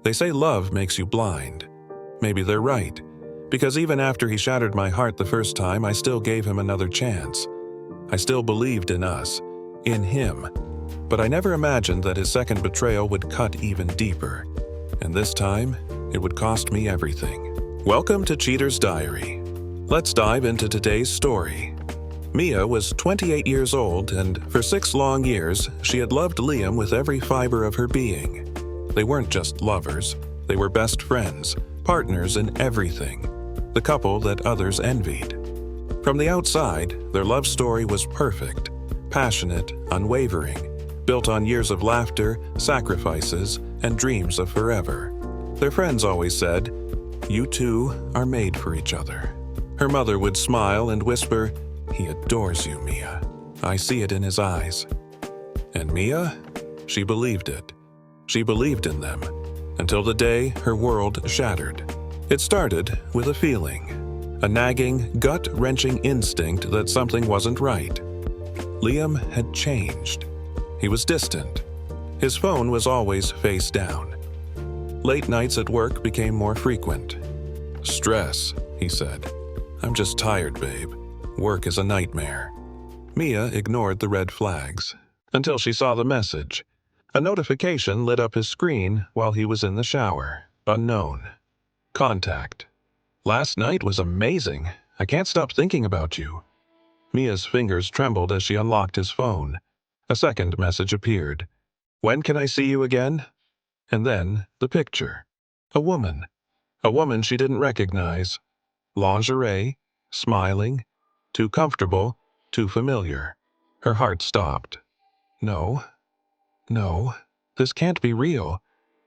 They say love makes you blind. Maybe they're right, because even after he shattered my heart the first time, I still gave him another chance. I still believed in us, in him. But I never imagined that his second betrayal would cut even deeper. And this time, it would cost me everything. Welcome to Cheater's Diary. Let's dive into today's story. Mia was 28 years old, and for 6 long years, she had loved Liam with every fiber of her being. They weren't just lovers, they were best friends, partners in everything, the couple that others envied. From the outside, their love story was perfect, passionate, unwavering, built on years of laughter, sacrifices, and dreams of forever. Their friends always said, "You two are made for each other." Her mother would smile and whisper, "He adores you, Mia. I see it in his eyes." And Mia? She believed it. She believed in them, until the day her world shattered. It started with a feeling, a nagging, gut-wrenching instinct that something wasn't right. Liam had changed. He was distant. His phone was always face down. Late nights at work became more frequent. "Stress," he said. "I'm just tired, babe. Work is a nightmare." Mia ignored the red flags until she saw the message. A notification lit up his screen while he was in the shower. Unknown. Contact. "Last night was amazing. I can't stop thinking about you." Mia's fingers trembled as she unlocked his phone. A second message appeared. "When can I see you again?" And then the picture. A woman. A woman she didn't recognize. Lingerie. Smiling. Too comfortable. Too familiar. Her heart stopped. No. No. This can't be real.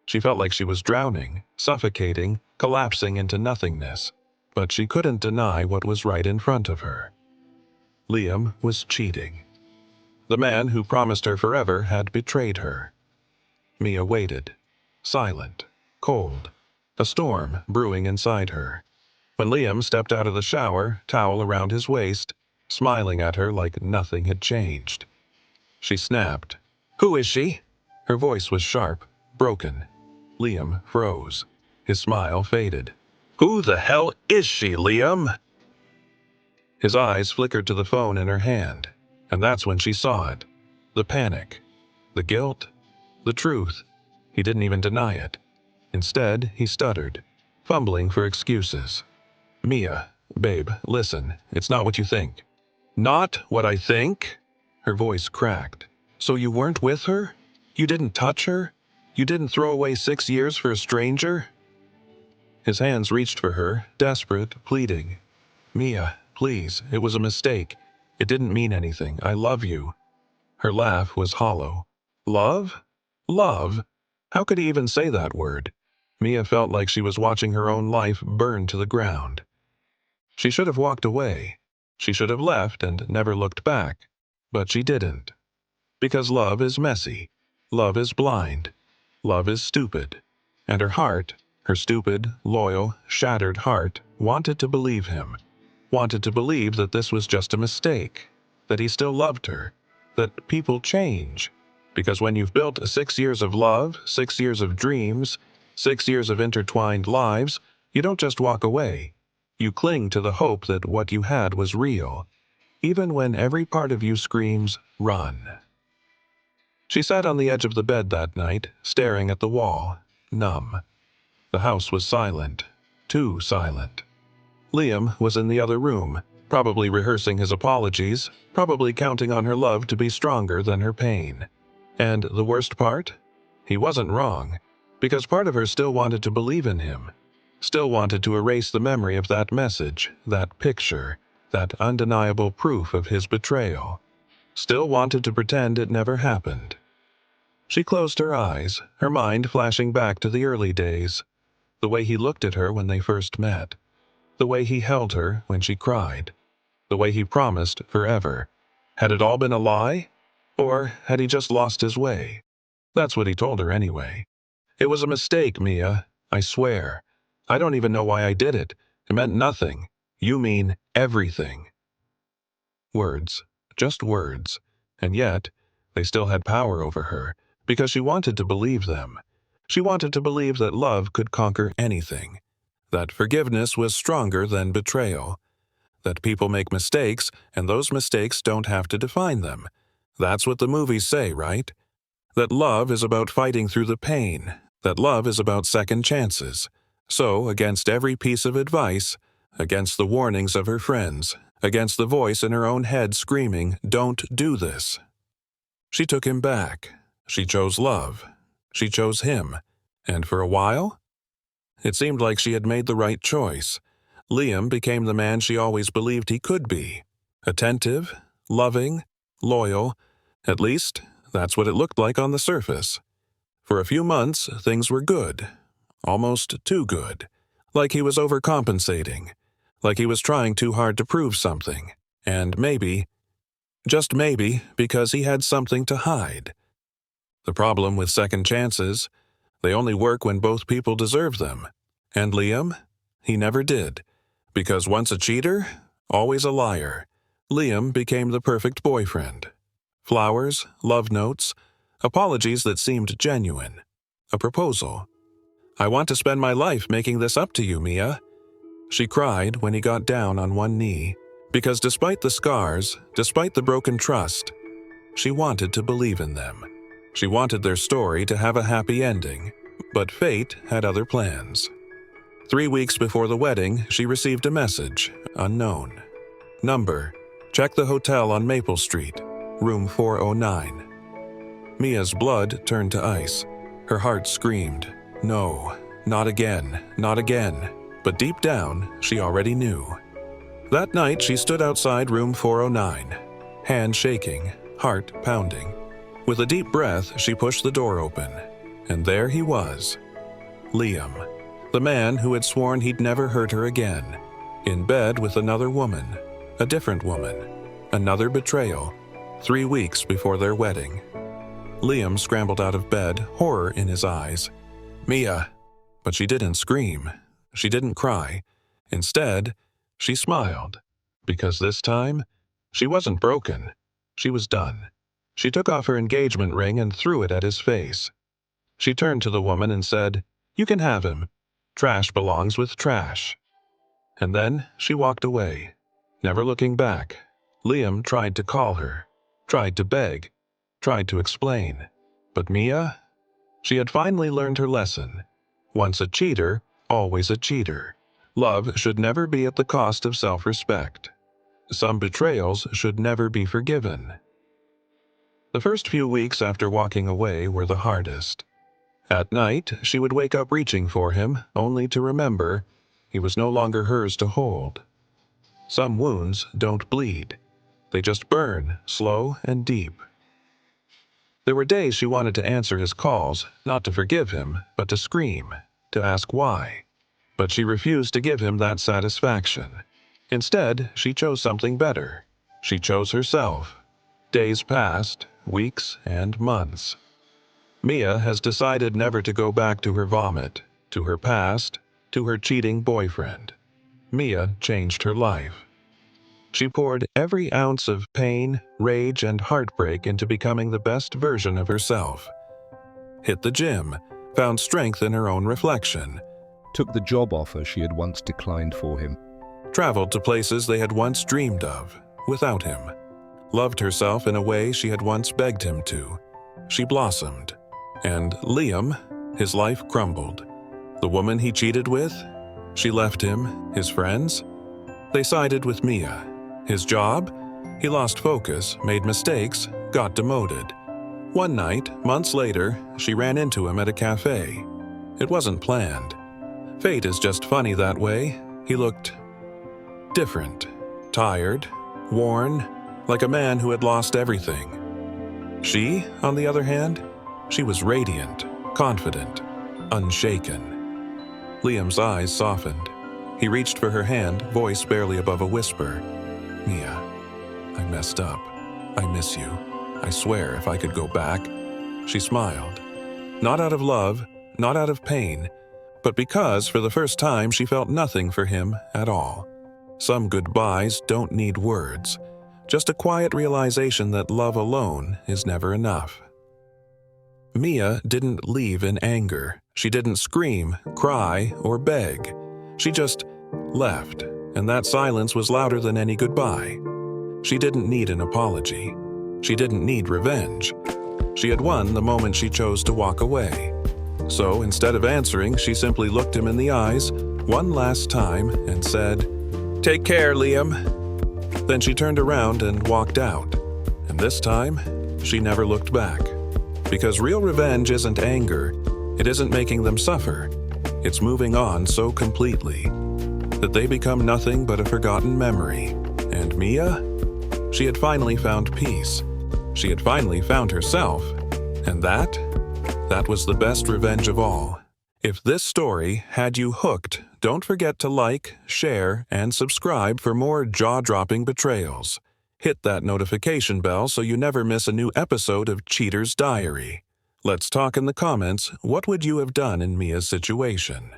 She felt like she was drowning, suffocating, collapsing into nothingness. But she couldn't deny what was right in front of her. Liam was cheating. The man who promised her forever had betrayed her. Mia waited, silent, cold, a storm brewing inside her. When Liam stepped out of the shower, towel around his waist, smiling at her like nothing had changed. She snapped. "Who is she?" Her voice was sharp, broken. Liam froze. His smile faded. "Who the hell is she, Liam?" His eyes flickered to the phone in her hand, and that's when she saw it. The panic, the guilt, the truth. He didn't even deny it. Instead, he stuttered, fumbling for excuses. "Mia, babe, listen, it's not what you think." "Not what I think?" Her voice cracked. "So you weren't with her? You didn't touch her? You didn't throw away 6 years for a stranger?" His hands reached for her, desperate, pleading. "Mia, please, it was a mistake. It didn't mean anything. I love you." Her laugh was hollow. Love? Love? How could he even say that word? Mia felt like she was watching her own life burn to the ground. She should have walked away. She should have left and never looked back. But she didn't. Because love is messy. Love is blind. Love is stupid. And her heart, her stupid, loyal, shattered heart, wanted to believe him. Wanted to believe that this was just a mistake. That he still loved her. That people change. Because when you've built 6 years of love, 6 years of dreams, 6 years of intertwined lives, you don't just walk away. You cling to the hope that what you had was real, even when every part of you screams, "Run." She sat on the edge of the bed that night, staring at the wall, numb. The house was silent, too silent. Liam was in the other room, probably rehearsing his apologies, probably counting on her love to be stronger than her pain. And the worst part? He wasn't wrong, because part of her still wanted to believe in him, still wanted to erase the memory of that message, that picture, that undeniable proof of his betrayal, still wanted to pretend it never happened. She closed her eyes, her mind flashing back to the early days, the way he looked at her when they first met, the way he held her when she cried, the way he promised forever. Had it all been a lie? Or had he just lost his way? That's what he told her anyway. "It was a mistake, Mia. I swear. I don't even know why I did it. It meant nothing. You mean everything." Words. Just words. And yet, they still had power over her, because she wanted to believe them. She wanted to believe that love could conquer anything, that forgiveness was stronger than betrayal, that people make mistakes and those mistakes don't have to define them. That's what the movies say, right? That love is about fighting through the pain, that love is about second chances. So, against every piece of advice, against the warnings of her friends, against the voice in her own head screaming, "Don't do this," she took him back. She chose love. She chose him. And for a while, it seemed like she had made the right choice. Liam became the man she always believed he could be. Attentive, loving, loyal. At least, that's what it looked like on the surface. For a few months, things were good. Almost too good. Like he was overcompensating. Like he was trying too hard to prove something. And maybe, just maybe, because he had something to hide. The problem with second chances, they only work when both people deserve them. And Liam? He never did. Because once a cheater, always a liar. Liam became the perfect boyfriend. Flowers, love notes, apologies that seemed genuine. A proposal. "I want to spend my life making this up to you, Mia," she cried when he got down on one knee. Because despite the scars, despite the broken trust, she wanted to believe in them. She wanted their story to have a happy ending. But fate had other plans. 3 weeks before the wedding, she received a message, unknown. Number: check the hotel on Maple Street, room 409. Mia's blood turned to ice. Her heart screamed, no, not again, not again. But deep down, she already knew. That night, she stood outside room 409, hand shaking, heart pounding. With a deep breath, she pushed the door open. And there he was. Liam, the man who had sworn he'd never hurt her again, in bed with another woman, a different woman, another betrayal, 3 weeks before their wedding. Liam scrambled out of bed, horror in his eyes. "Mia." But she didn't scream. She didn't cry. Instead, she smiled. Because this time, she wasn't broken. She was done. She took off her engagement ring and threw it at his face. She turned to the woman and said, "You can have him. Trash belongs with trash." And then she walked away, never looking back. Liam tried to call her, tried to beg, tried to explain. But Mia? She had finally learned her lesson. Once a cheater, always a cheater. Love should never be at the cost of self-respect. Some betrayals should never be forgiven. The first few weeks after walking away were the hardest. At night, she would wake up reaching for him, only to remember he was no longer hers to hold. Some wounds don't bleed. They just burn, slow and deep. There were days she wanted to answer his calls, not to forgive him, but to scream, to ask why. But she refused to give him that satisfaction. Instead, she chose something better. She chose herself. Days passed, weeks and months. Mia has decided never to go back to her vomit, to her past, to her cheating boyfriend. Mia changed her life. She poured every ounce of pain, rage, and heartbreak into becoming the best version of herself. Hit the gym, found strength in her own reflection. Took the job offer she had once declined for him. Traveled to places they had once dreamed of, without him. Loved herself in a way she had once begged him to. She blossomed. And Liam, his life crumbled. The woman he cheated with? She left him. His friends? They sided with Mia. His job? He lost focus, made mistakes, got demoted. One night, months later, she ran into him at a cafe. It wasn't planned. Fate is just funny that way. He looked different, tired, worn, like a man who had lost everything. She, on the other hand, she was radiant, confident, unshaken. Liam's eyes softened. He reached for her hand, voice barely above a whisper. "Mia, I messed up. I miss you. I swear if I could go back." She smiled. Not out of love, not out of pain, but because for the first time she felt nothing for him at all. Some goodbyes don't need words, just a quiet realization that love alone is never enough. Mia didn't leave in anger. She didn't scream, cry, or beg. She just left, and that silence was louder than any goodbye. She didn't need an apology. She didn't need revenge. She had won the moment she chose to walk away. So instead of answering, she simply looked him in the eyes one last time and said, "Take care, Liam." Then she turned around and walked out. And this time, she never looked back. Because real revenge isn't anger. It isn't making them suffer. It's moving on so completely that they become nothing but a forgotten memory. And Mia? She had finally found peace. She had finally found herself. And that was the best revenge of all. If this story had you hooked, don't forget to like, share, and subscribe for more jaw-dropping betrayals. Hit that notification bell so you never miss a new episode of Cheater's Diary. Let's talk in the comments. What would you have done in Mia's situation?